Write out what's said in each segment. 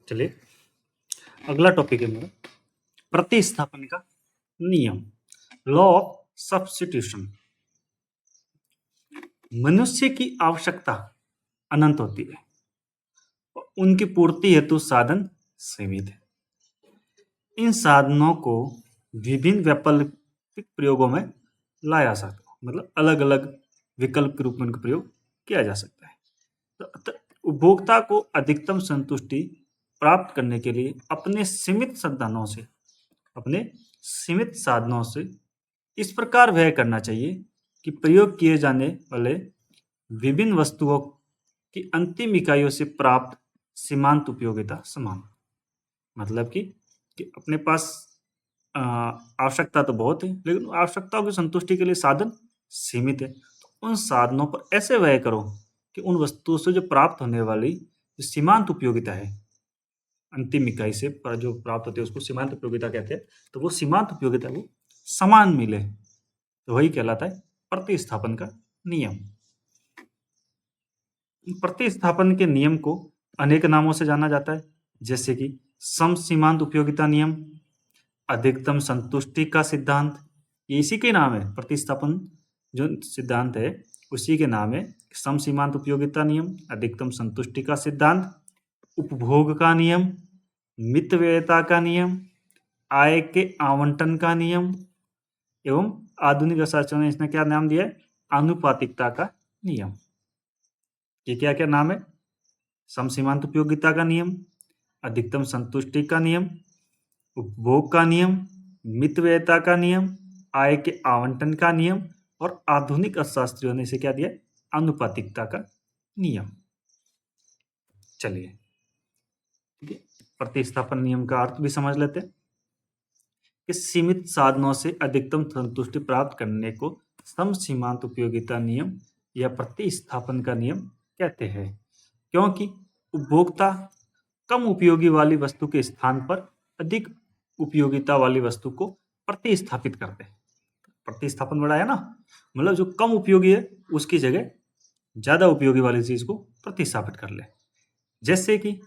चलिए अगला टॉपिक है मेरा प्रतिस्थापन का नियम, लॉ ऑफ सब्स्टिट्यूशन। मनुष्य की आवश्यकता अनंत होती है, उनकी पूर्ति हेतु साधन सीमित है। इन साधनों को विभिन्न वैकल्पिक प्रयोगों में लाया जा सकता है, मतलब अलग अलग विकल्प के रूप में उनका प्रयोग किया जा सकता है। तो उपभोक्ता को अधिकतम संतुष्टि प्राप्त करने के लिए अपने सीमित साधनों से इस प्रकार व्यय करना चाहिए कि प्रयोग किए जाने वाले विभिन्न वस्तुओं की अंतिम इकाइयों से प्राप्त सीमांत उपयोगिता समान। मतलब कि अपने पास आवश्यकता तो बहुत है, लेकिन आवश्यकताओं की संतुष्टि के लिए साधन सीमित है। तो उन साधनों पर ऐसे व्यय करो कि उन वस्तुओं से जो प्राप्त होने वाली जो सीमांत उपयोगिता है, अंतिम इकाई से पर जो प्राप्त होती है उसको सीमांत उपयोगिता कहते हैं। तो वो सीमांत उपयोगिता वो समान मिले, तो वही कहलाता है प्रतिस्थापन का नियम। प्रतिस्थापन के नियम को अनेक नामों से जाना जाता है, जैसे कि समसीमांत उपयोगिता नियम, अधिकतम संतुष्टि का सिद्धांत, ये इसी के नाम है। प्रतिस्थापन जो सिद्धांत है उसी के नाम है समसीमांत उपयोगिता नियम, अधिकतम संतुष्टि का सिद्धांत, उपभोग का नियम, मितव्ययता का नियम, आय के आवंटन का नियम एवं आधुनिक अर्थशास्त्रियों ने इसने क्या नाम दिया है, आनुपातिकता का नियम। ये क्या क्या नाम है, समसीमांत उपयोगिता का नियम, अधिकतम संतुष्टि का नियम, उपभोग का नियम, मितव्ययता का नियम, आय के आवंटन का नियम और आधुनिक अर्थशास्त्रियों ने इसे क्या दिया, आनुपातिकता का नियम। चलिए प्रतिस्थापन नियम का अर्थ भी समझ लेते हैं कि सीमित साधनों से अधिकतम संतुष्टि प्राप्त करने को समसीमांत उपयोगिता नियम या प्रतिस्थापन का नियम कहते हैं, क्योंकि उपभोक्ता कम उपयोगी वाली वस्तु के स्थान पर अधिक उपयोगिता वाली वस्तु को प्रतिस्थापित करते हैं। प्रतिस्थापन बड़ा है ना, मतलब जो कम उपयोगी है उसकी जगह ज्यादा उपयोगी वाली चीज को प्रतिस्थापित कर ले। जैसे कि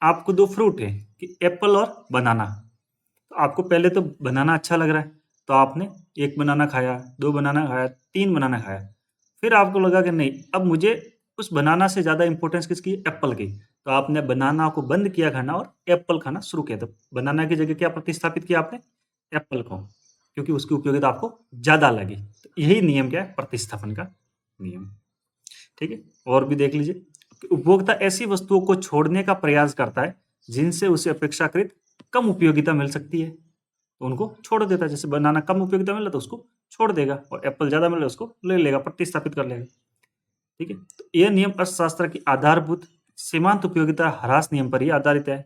आपको दो फ्रूट है कि एप्पल और बनाना, तो आपको पहले तो बनाना अच्छा लग रहा है, तो आपने एक बनाना खाया, दो बनाना खाया, तीन बनाना खाया, फिर आपको लगा कि नहीं, अब मुझे उस बनाना से ज़्यादा इंपॉर्टेंस किसकी, एप्पल की। तो आपने बनाना को बंद किया खाना और एप्पल खाना शुरू किया। तो बनाना की जगह क्या प्रतिस्थापित किया आपने, एप्पल को, क्योंकि उसकी उपयोगिता आपको ज़्यादा लगी। तो यही नियम क्या है, प्रतिस्थापन का नियम। ठीक है, और भी देख लीजिए कि उपभोक्ता ऐसी वस्तुओं को छोड़ने का प्रयास करता है जिनसे उसे अपेक्षाकृत कम उपयोगिता मिल सकती है, तो उनको छोड़ देता है। जैसे बनाना कम उपयोगिता मिला तो उसको छोड़ देगा, और एप्पल ज्यादा मिला उसको ले लेगा, प्रतिस्थापित कर लेगा। ठीक है, तो यह नियम अर्थशास्त्र की आधारभूत सीमांत उपयोगिता ह्रास नियम पर ही आधारित है।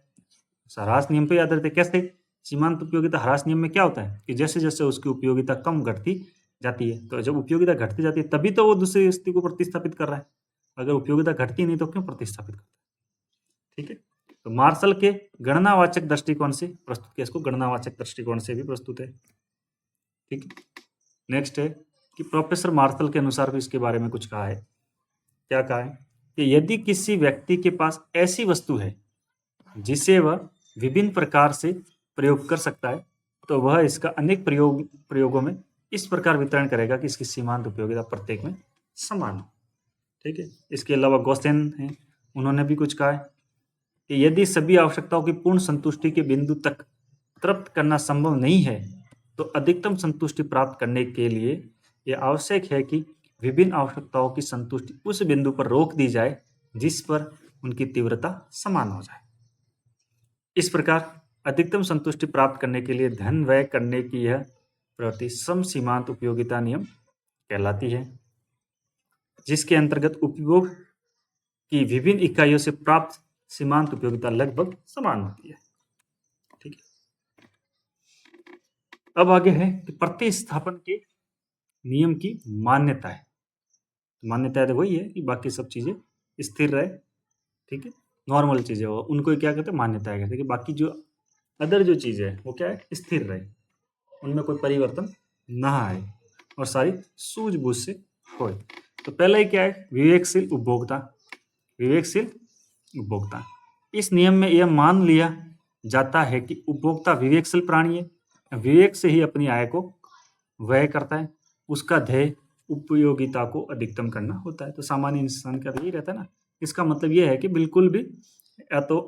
ह्रास नियम पर आधारित है। कैसे, सीमांत उपयोगिता ह्रास नियम में क्या होता है कि जैसे जैसे उसकी उपयोगिता कम घटती जाती है, तो जब उपयोगिता घटती जाती है तभी तो वो दूसरी वस्तु को प्रतिस्थापित कर रहा है। अगर उपयोगिता घटती नहीं तो क्यों प्रतिस्थापित करता है। ठीक है, तो मार्शल के गणनावाचक दृष्टिकोण से प्रस्तुत किया, इसको गणनावाचक दृष्टिकोण से भी प्रस्तुत है। ठीक है, नेक्स्ट है कि प्रोफेसर मार्शल के अनुसार भी इसके बारे में कुछ कहा है। क्या कहा है कि यदि किसी व्यक्ति के पास ऐसी वस्तु है जिसे वह विभिन्न प्रकार से प्रयोग कर सकता है, तो वह इसका अनेक प्रयोगों में इस प्रकार वितरण करेगा कि इसकी सीमांत उपयोगिता प्रत्येक में समान हो। ठीक है, इसके अलावा गोसेन है, उन्होंने भी कुछ कहा है कि यदि सभी आवश्यकताओं की पूर्ण संतुष्टि के बिंदु तक तृप्त करना संभव नहीं है, तो अधिकतम संतुष्टि प्राप्त करने के लिए यह आवश्यक है कि विभिन्न आवश्यकताओं की संतुष्टि उस बिंदु पर रोक दी जाए जिस पर उनकी तीव्रता समान हो जाए। इस प्रकार अधिकतम संतुष्टि प्राप्त करने के लिए धन व्यय करने की यह प्रवृत्ति समसीमांत उपयोगिता नियम कहलाती है, जिसके अंतर्गत उपयोग की विभिन्न इकाइयों से प्राप्त सीमांत उपयोगिता लगभग समान होती है। ठीक है, अब आगे है कि प्रतिस्थापन के नियम की मान्यता है। मान्यता तो वही है कि बाकी सब चीजें स्थिर रहे। ठीक है, नॉर्मल चीजें हो उनको क्या कहते हैं, मान्यता कहते हैं कि बाकी जो अदर जो चीजें है वो क्या है, स्थिर रहे, उनमें कोई परिवर्तन ना आए और सारी सूझबूझ से हो। तो पहला ही क्या है, विवेकशील उपभोक्ता। विवेकशील उपभोक्ता इस नियम में यह मान लिया जाता है कि उपभोक्ता विवेकशील प्राणी है, विवेक से ही अपनी आय को व्यय करता है, उसका ध्येय उपयोगिता को अधिकतम करना होता है। तो सामान्य इंसान का यही रहता है ना। इसका मतलब यह है कि बिल्कुल भी या तो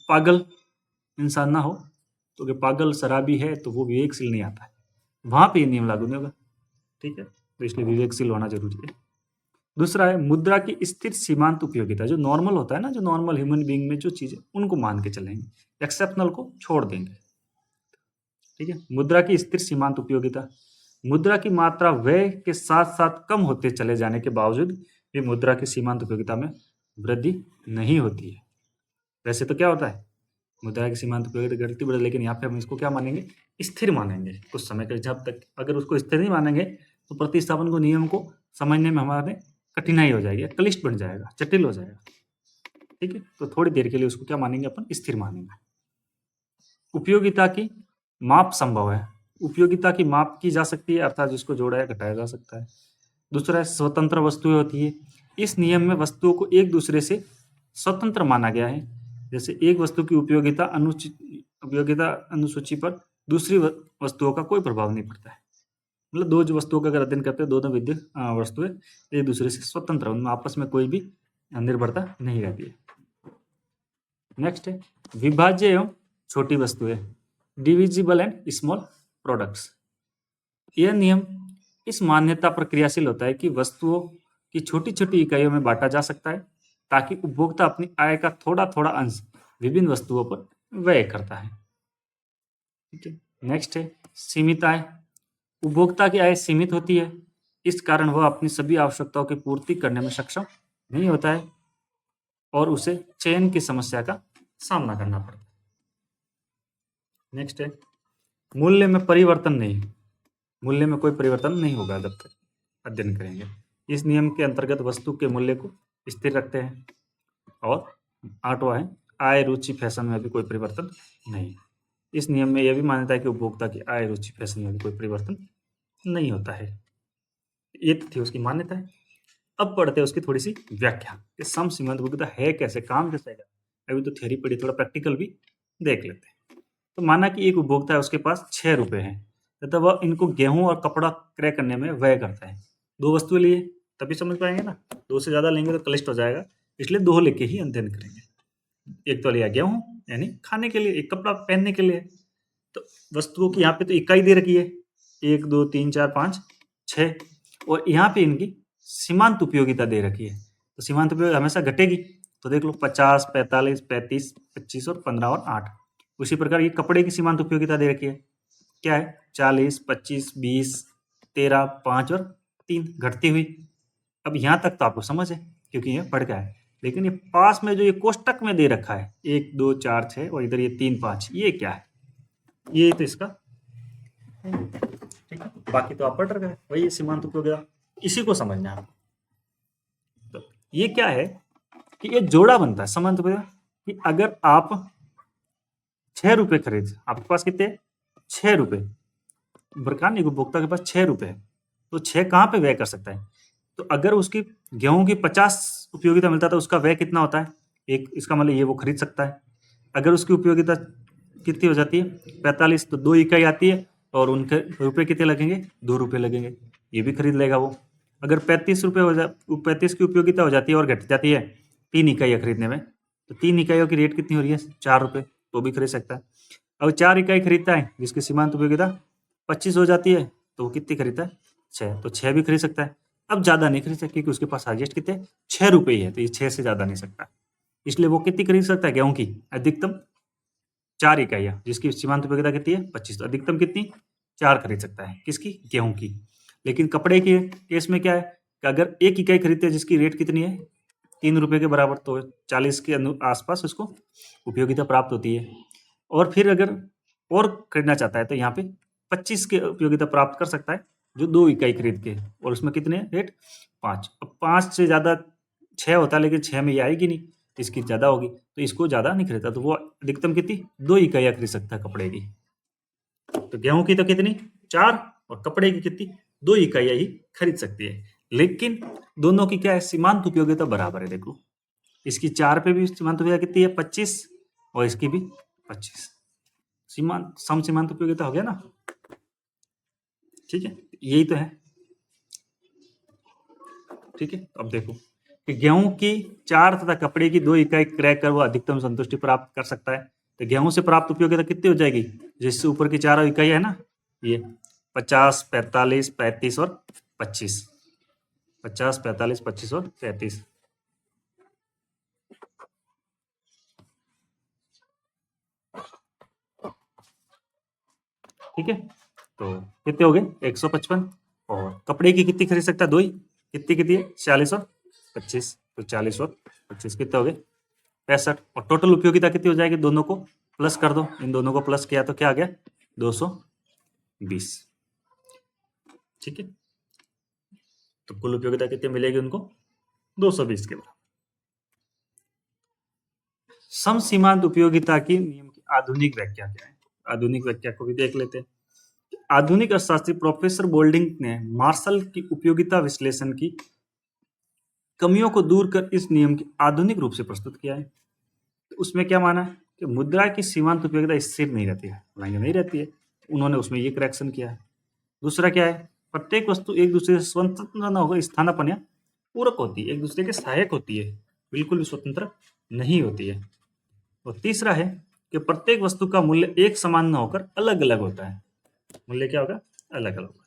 पागल इंसान ना हो, तो अगर पागल शराबी है तो वो विवेकशील नहीं आता है, वहां पे ये नियम लागू नहीं होगा। ठीक है, तो इसलिए विवेकशील होना जरूरी है। दूसरा है मुद्रा की स्थिर सीमांत उपयोगिता। जो नॉर्मल होता है ना, जो नॉर्मल ह्यूमन बीइंग में जो चीजें उनको मान के चलेंगे, एक्सेप्शनल को छोड़ देंगे। ठीक है, मुद्रा की स्थिर सीमांत उपयोगिता। मुद्रा की मात्रा व्यय के साथ साथ कम होते चले जाने के बावजूद भी मुद्रा की सीमांत उपयोगिता में वृद्धि नहीं होती है। वैसे तो क्या होता है, मुद्रा की सीमांत उपयोगिता घटती बढ़ती, लेकिन यहाँ पे हम इसको क्या मानेंगे, स्थिर मानेंगे कुछ समय के। जब तक अगर उसको स्थिर नहीं मानेंगे तो प्रतिस्थापन को नियम को समझने में हमारे कठिनाई हो जाएगी, क्लिष्ट बन जाएगा, जटिल हो जाएगा। ठीक है, तो थोड़ी देर के लिए उसको क्या मानेंगे, अपन स्थिर मानेंगे। उपयोगिता की माप संभव है। उपयोगिता की माप की जा सकती है, अर्थात जिसको जोड़ा या घटाया जा सकता है। दूसरा है स्वतंत्र वस्तुएं होती है। इस नियम में वस्तुओं को एक दूसरे से स्वतंत्र माना गया है। जैसे एक वस्तु की उपयोगिता अनुसूची पर दूसरी वस्तुओं का कोई प्रभाव नहीं पड़ता है। मतलब दो जो वस्तुओं का अगर अध्ययन करते हैं, दोनों विद्युत वस्तुएं एक दूसरे से स्वतंत्र, उनमें आपस में कोई भी निर्भरता नहीं रहती है। नेक्स्ट है विभाज्य एवं छोटी वस्तुएं, डिविजिबल एंड स्मॉल प्रोडक्ट्स। यह नियम इस मान्यता पर क्रियाशील होता है कि वस्तुओं की छोटी छोटी इकाइयों में बांटा जा सकता है, ताकि उपभोक्ता अपनी आय का थोड़ा थोड़ा अंश विभिन्न वस्तुओं पर व्यय करता है। ठीक है, नेक्स्ट है सीमित आय। उपभोक्ता की आय सीमित होती है, इस कारण वह अपनी सभी आवश्यकताओं की पूर्ति करने में सक्षम नहीं होता है और उसे चयन की समस्या का सामना करना पड़ता है। नेक्स्ट है मूल्य में परिवर्तन नहीं। मूल्य में कोई परिवर्तन नहीं होगा जब तक अध्ययन करेंगे। इस नियम के अंतर्गत वस्तु के मूल्य को स्थिर रखते हैं। और आठवां है आय रुचि फैशन में भी कोई परिवर्तन नहीं। इस नियम में यह भी मान्यता है कि उपभोक्ता की आय रुचि फैशन में भी कोई परिवर्तन नहीं होता है। ये तो थी उसकी मान्यता है। अब पढ़ते हैं उसकी थोड़ी सी व्याख्या कि सम सीमांत उपयोगिता है कैसे, काम कैसे है। अभी तो थ्योरी पढ़ी, थोड़ा प्रैक्टिकल भी देख लेते हैं। तो माना कि एक उपभोक्ता है, उसके पास 6 रुपए हैं तथा वह इनको गेहूं और कपड़ा क्रय करने में व्यय करता है। दो वस्तुएं लिए तभी समझ पाएंगे ना, दो से ज्यादा लेंगे तो क्लिष्ट हो जाएगा, इसलिए दो लेके ही अध्ययन करेंगे। एक तो लिया गेहूं यानी खाने के लिए, एक कपड़ा पहनने के लिए। तो वस्तुओं की यहाँ पे तो इकाई दे रखी है, 1 2 3 4 5 6, और यहाँ पे इनकी सीमांत उपयोगिता दे रखी है। तो सीमांत उपयोगिता हमेशा घटेगी। तो देख लो 50 45 35 25 और 15 और 8। उसी प्रकार ये कपड़े की सीमांत उपयोगिता दे रखी है, क्या है 40 25 20 13 5 और 3 घटती हुई। अब यहाँ तक तो आपको समझ है क्योंकि ये पढ़ गया है। लेकिन ये पास में जो ये कोष्टक में दे रखा है 1 2 4 6 और इधर ये 3 5, ये क्या है, ये तो इसका ठीक है। बाकी तो आप पढ़ रखा है, वही सीमांत उपयोगिता, इसी को समझना है। तो ये क्या है कि ये जोड़ा बनता है सीमांत उपयोगिता कि अगर आप 6 रुपए खरीद, आपके पास कितने 6 रुपए, बरकान एक उपभोक्ता के पास 6 रुपए है, तो 6 कहाँ पे व्यय कर सकता है। तो अगर उसकी गेहूं की 50 उपयोगिता मिलता है तो उसका व्यय कितना होता है, एक, इसका मतलब ये वो खरीद सकता है। अगर उसकी उपयोगिता कितनी हो जाती है 45, तो 2 इकाई आती है और उनके रुपए कितने लगेंगे, 2 रुपए लगेंगे, ये भी खरीद लेगा वो। अगर 35 रुपये 35 की उपयोगिता हो जाती है और घट जाती है 3 इकाइयाँ खरीदने में, तो 3 इकाइयों की रेट कितनी हो रही है 4 रुपये, तो भी खरीद सकता है। अब 4 इकाई खरीदता है जिसकी सीमांत उपयोगिता 25 हो जाती है, तो वो कितनी खरीदता है 6, तो 6 भी खरीद सकता है। अब ज़्यादा नहीं खरीद सकता क्योंकि उसके पास हाईएस्ट कितने 6 रुपये ही है, तो ये 6 से ज़्यादा नहीं सकता, इसलिए वो कितनी खरीद सकता है गेहूं की, अधिकतम 4 इकाइयाँ, जिसकी सीमांत उपयोगिता कितनी है 25, तो अधिकतम कितनी 4 खरीद सकता है, किसकी, गेहूं की। लेकिन कपड़े के केस में क्या है कि अगर 1 इकाई खरीदते हैं जिसकी रेट कितनी है 3 रुपये के बराबर, तो 40 के आसपास उसको उपयोगिता प्राप्त होती है। और फिर अगर और खरीदना चाहता है तो यहाँ पे 25 के उपयोगिता प्राप्त कर सकता है, जो 2 इकाई खरीद के, और उसमें कितने रेट 5। अब 5 से ज़्यादा 6 होता है, लेकिन 6 में ये आएगी नहीं, इसकी ज़्यादा होगी, तो इसको ज़्यादा नहीं खरीदता, तो वो अधिकतम कितनी 2 इकाइयाँ खरीद सकता है कपड़े की। तो गेहूं की तो कितनी 4, और कपड़े की कितनी 2 इकाइयाँ ही खरीद सकती है। लेकिन दोनों की क्या है सीमांत उपयोगिता बराबर है। देखो इसकी 4 पे भी सीमांत उपयोगिता कितनी है 25, और इसकी भी 25। सीमांत सम सीमांत उपयोगिता हो गया ना। ठीक है, यही तो है। ठीक है, अब देखो कि गेहूं की 4 तथा कपड़े की 2 इकाई क्रय कर वह अधिकतम संतुष्टि प्राप्त कर सकता है। तो गेहूं से प्राप्त उपयोगिता कितनी हो जाएगी, जिससे ऊपर की 4 इकाई है ना, ये 50, 45, 35 और 25। 50, 45, 25 और 35। ठीक है, तो कितने हो गए 155। और कपड़े की कितनी खरीद सकता है, 2 ही। कितनी कितनी है, 46 और 25। तो 40 और 25 कितने हो गए 65। और टोटल उपयोगिता कितनी हो जाएगी, दोनों को प्लस कर दो। इन दोनों को प्लस किया तो क्या आ गया 220। ठीक है, तो कुल उपयोगिता कितनी मिलेगी उनको 220 के बराबर। सम सीमांत उपयोगिता की नियम की आधुनिक व्याख्या क्या है, आधुनिक व्याख्या को भी देख लेते हैं। आधुनिक अर्थशास्त्री प्रोफेसर बोल्डिंग ने मार्शल की उपयोगिता विश्लेषण की कमियों को दूर कर इस नियम की आधुनिक रूप से प्रस्तुत किया है। तो उसमें क्या माना है कि मुद्रा की सीमांत उपयोगिता स्थिर नहीं रहती है, नहीं रहती है। उन्होंने उसमें ये करेक्शन किया है। दूसरा क्या है, प्रत्येक वस्तु एक दूसरे से स्वतंत्र न होकर स्थानापन्न या पूरक होती है, एक दूसरे के सहायक होती है, बिल्कुल भी स्वतंत्र नहीं होती है। और तीसरा है कि प्रत्येक वस्तु का मूल्य एक समान न होकर अलग अलग होता है। मूल्य क्या होगा, अलग अलग होगा।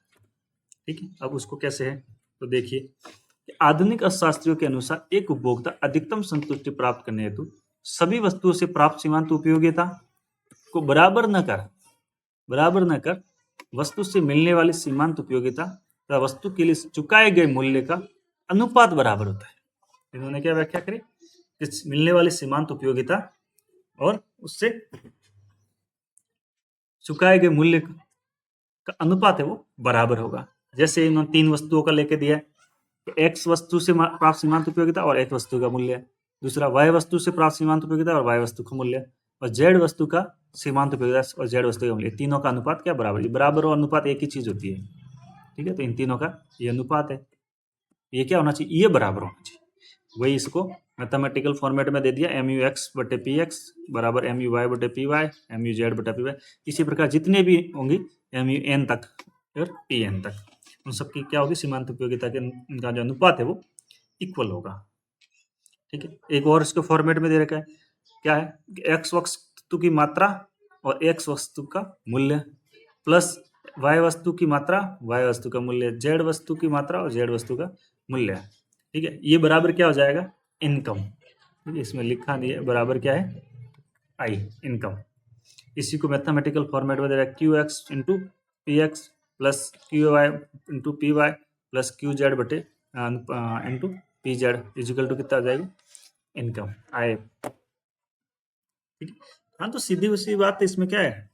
ठीक है, अब उसको कैसे है तो देखिए, आधुनिक अर्थशास्त्रियों के अनुसार एक उपभोक्ता अधिकतम संतुष्टि प्राप्त करने हेतु सभी वस्तुओं से प्राप्त सीमांत उपयोगिता को बराबर न कर वस्तु से मिलने वाली सीमांत उपयोगिता तथा वस्तु के लिए चुकाए गए मूल्य का अनुपात बराबर होता है। इन्होंने क्या व्याख्या करी कि मिलने वाली सीमांत उपयोगिता और उससे चुकाए गए मूल्य का अनुपात है वो बराबर होगा। जैसे इन्होंने 3 वस्तुओं का लेके दिया है, एक्स वस्तु से प्राप्त सीमांत उपयोगिता और एक्स वस्तु का मूल्य, दूसरा वाई वस्तु से प्राप्त सीमांत उपयोगिता और वाई वस्तु का मूल्य, और जेड वस्तु का सीमांत उपयोगिता और जेड वस्तु का मूल्य। तीनों का अनुपात क्या बराबर, ये बराबर और अनुपात एक ही चीज होती है। ठीक है, तो इन तीनों का ये अनुपात है, ये क्या होना चाहिए, ये बराबर होना चाहिए। वही इसको मैथमेटिकल फॉर्मेट में दे दिया, एम यू एक्स बटे पी एक्स बराबर एम यू वाई बटे P Y, M U Z बटा पी वाई। इसी प्रकार जितने भी होंगी एम यू एन तक और पी एन तक, उन सबकी क्या होगी सीमांत उपयोगिता के इनका जो अनुपात है वो इक्वल होगा। ठीक है, एक और इसके फॉर्मेट में दे रखा है, क्या है, एक्स वस्तु की मात्रा और एक्स वस्तु का मूल्य प्लस वाई वस्तु की मात्रा वाई वस्तु का मूल्य, जेड वस्तु की मात्रा और जेड वस्तु का मूल्य। ठीक है, ये बराबर क्या हो जाएगा, इनकम। इसमें लिखा नहीं है, बराबर क्या है, आई, इनकम। इसी को मैथमेटिकल फॉर्मेट में दे रहा है, Q X into P X plus Q Y into P Y plus Q Z बटे into P Z equal to कितना आ जाएगा, इनकम, आय। ठीक है, हाँ, तो सीधी उसी बात है, इसमें क्या है।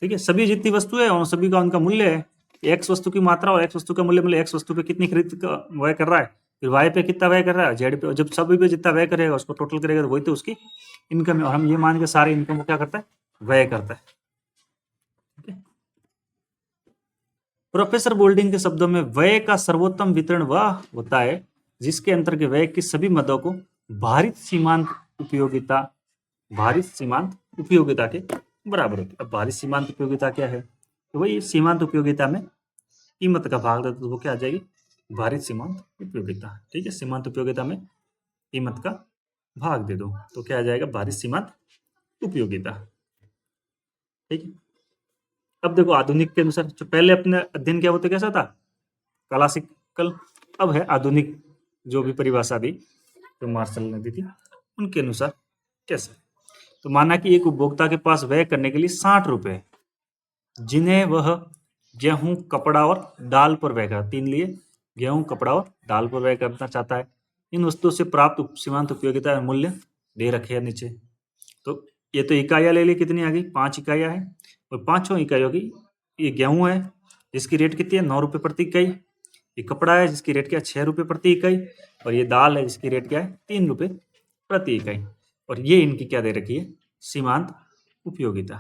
ठीक है, सभी जितनी वस्तु है और सभी का उनका मूल्य है, एक्स वस्तु की मात्रा और एक्स वस्तु का मूल्य, मतलब एक्स वस्तु पे कितनी खरीद व्यय कर रहा है, फिर वाई पे कितना व्यय कर रहा है, जेड पे, जब सभी पे जितना व्यय करेगा उसको टोटल करेगा तो वही तो उसकी इनकम है। और हम ये मान के सारे इनकम को क्या करता है, व्यय करता है। ठीक है, प्रोफेसर बोल्डिंग के शब्दों में व्यय का सर्वोत्तम वितरण वह होता है जिसके अंतर्गत व्यय की सभी मदों को भारित सीमांत उपयोगिता के बराबर होती है। अब भारित सीमांत उपयोगिता क्या है, तो वही सीमांत उपयोगिता में कीमत का भाग देते तो वो क्या आ जाएगी, भारित सीमांत उपयोगिता। ठीक है, सीमांत उपयोगिता में कीमत का भाग दे दो तो क्या आ जाएगा, भारित सीमांत उपयोगिता। ठीक है, अब देखो आधुनिक के अनुसार, जो पहले अपने अध्ययन किया वो तो कैसा था, क्लासिकल। अब है आधुनिक, जो भी परिभाषा दी जो मार्शल ने दी थी उनके अनुसार कैसे। तो माना कि एक उपभोक्ता के पास व्यय करने के लिए 60 रुपए, जिन्हें वह गेहूं कपड़ा और दाल पर व्यय कर, तीन लिए गेहूं कपड़ा और दाल पर व्यय करना चाहता है। इन वस्तुओं से प्राप्त सीमांत उपयोगिता मूल्य दे रखे हैं नीचे। तो ये तो इकाइयां ले ली, कितनी आ गई, 5 इकाइयां हैं, और 5 इकाइयों की, ये गेहूं है जिसकी रेट कितनी है, 9 रुपये प्रति इकाई। ये कपड़ा है जिसकी रेट क्या है, 6 रुपये प्रति इकाई। और ये दाल है जिसकी रेट क्या है, 3 रुपये प्रति इकाई। और ये इनकी क्या दे रखी है, सीमांत उपयोगिता।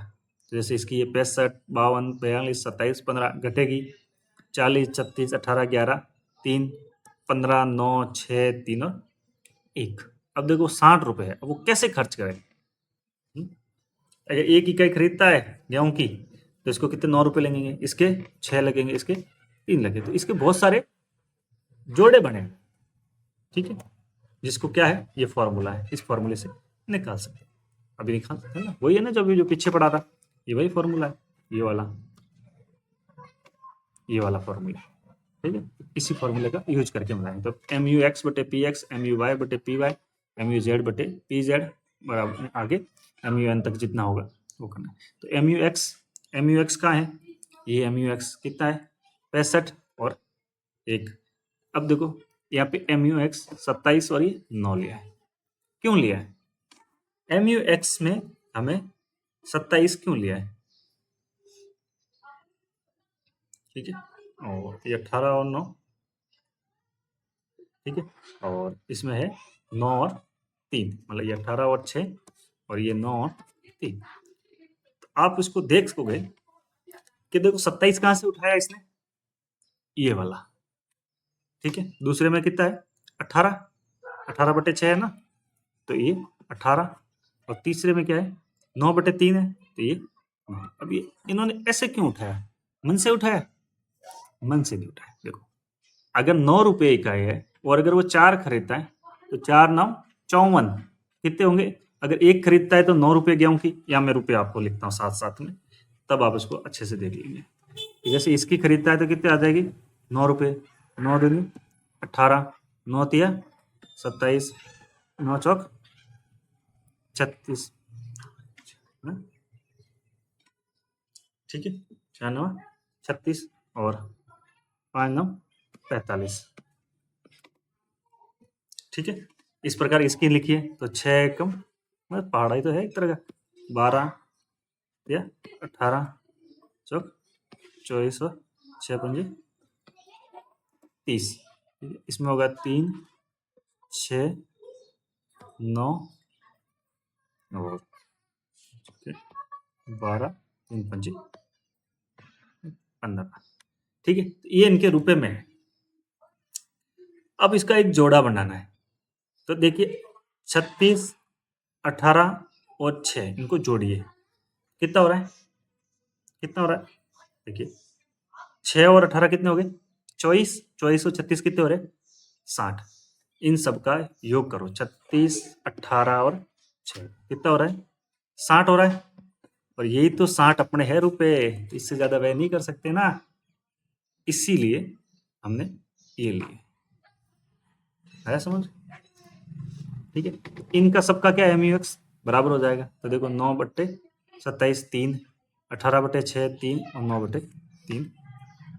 तो जैसे इसकी ये 65, 52, 42, 27, 15 घटेगी, 40, 36, 18, 11, 3, 15, 9, 6, 3 और 1। अब देखो 60 रुपये है, अब वो कैसे खर्च करें। अगर 1 इकाई खरीदता है गेहूं की, तो इसको कितने 9 रुपए लगेंगे, इसके 6 लगेंगे, इसके 3 लगे, तो इसके बहुत सारे जोड़े बने। ठीक है, जिसको क्या है, ये फॉर्मूला है, इस फॉर्मूले से निकाल सकते हैं। अभी निकाल सकते हैं ना, वही है ना जो अभी जो पीछे पड़ा था, ये वही फॉर्मूला है, ये वाला फॉर्मूला। ठीक है, इसी फॉर्मूले का यूज करके बनाएंगे। तो एम यू एक्स बटे P X, M U Y बटे P Y, M U Z बटे पी जेड, बराबर आगे एम यू एन तक जितना होगा वो करना है। तो एम यू एक्स कहाँ है, ये एम यू एक्स कितना है 65 और 1। अब देखो यहाँ पे एम यू एक्स 27 और ये 9 लिया है, क्यों लिया है, एम यू एक्स में हमें 27 क्यों लिया है, ठीक है, और ये 18 और 9, ठीक है, और इसमें है 9 और 3, मतलब ये 18 और 6 और ये 9 और 3। तो आप इसको देख सकोगे कि देखो 27 कहाँ से उठाया इसने, ये वाला, ठीक है, दूसरे में कितना है 18, 18 बटे 6 है ना, तो ये 18, और तीसरे में क्या है 9 बटे 3 है, तो ये 9। अब ये इन्होंने ऐसे क्यों उठाया, मन से उठाया, मन से नहीं उठाया। देखो अगर 9 रुपये इकाई है और अगर वो 4 खरीदता है तो 4 9 54 कितने होंगे, अगर एक खरीदता है तो 9 रुपये गेहूं की, या मैं रुपये आपको लिखता हूँ साथ साथ में, तब आप इसको अच्छे से देख लेंगे। जैसे इसकी खरीदता है तो कितने आ जाएगी 9 रुपये, 9 दूनी 18, 9 तिया 27, 9 चौक 36, ठीक है, 4 9 36 और 5 9 45, ठीक है। इस प्रकार इसकी लिखिए तो 6 एकम, मतलब पहाड़ा ही तो है एक तरह का, 12 या 18 चौक 24 और 6 पंजे 30, ठीक है। इसमें होगा 3 6 9 और 12 3 पंजे 15, ठीक है, तो ये इनके रुपए में है। अब इसका एक जोड़ा बनाना है, तो देखिए 36 18 और 6 इनको जोड़िए, कितना हो रहा है, कितना हो रहा है, देखिए 6 और 18 कितने हो गए 24, 24 और 36 कितने हो रहे 60, इन सब का योग करो, 36 18 और 6 कितना हो रहा है 60 हो रहा है, और यही तो 60 अपने है रुपए, इससे ज्यादा व्यय नहीं कर सकते ना, इसीलिए हमने ये लिए, है समझ, ठीक है। इनका सबका क्या एम यू एक्स बराबर हो जाएगा, तो देखो 9 बट्टे 27 3, 18 बटे 6 3 और 9 बटे 3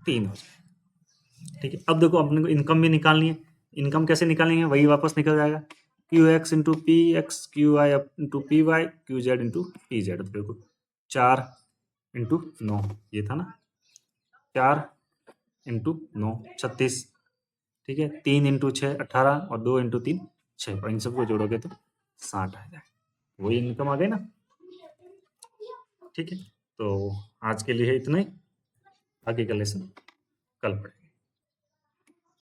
3 हो जाएगा, ठीक है। अब देखो अपने को इनकम भी निकालनी है, इनकम कैसे निकालेंगे, वही वापस निकल जाएगा, Q X into P X, Q Y into P Y, Q Z into P Z, तो देखो 4 इंटू 9 ये था ना, 4 इंटू 9 36, ठीक है, 3 इंटू 6 18 और 2 इंटू 3 6, और इन सबको जोड़ोगे तो 60 आ जाए, वही इनकम आ गई ना, ठीक है। तो आज के लिए इतना ही, आगे का लेसन कल पढ़ेंगे।